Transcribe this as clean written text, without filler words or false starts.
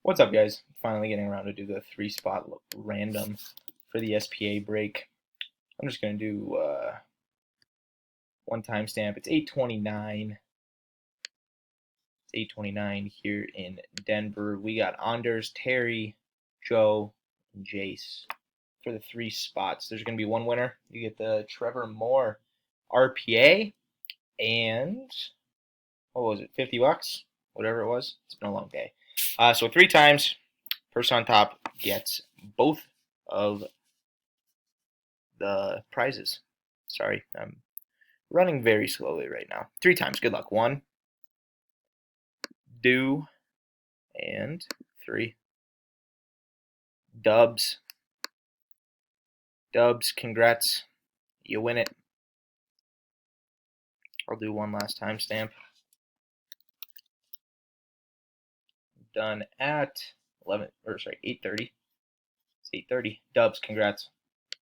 What's up, guys? Finally getting around to do the 3-spot random for the SPA break. I'm just going to do one timestamp. It's 8:29. It's 8:29 here in Denver. We got Anders, Terry, Joe, and Jace for the 3 spots. There's going to be one winner. You get the Trevor Moore RPA and what was it? $50, whatever it was. It's been a long day. So 3 times. Person on top gets both of the prizes. Sorry, I'm running very slowly right now. 3 times. Good luck. 1, 2, and 3. Dubs. Dubs, congrats. You win it. I'll do one last timestamp. Done at 8:30. It's 8:30. Dubs, congrats.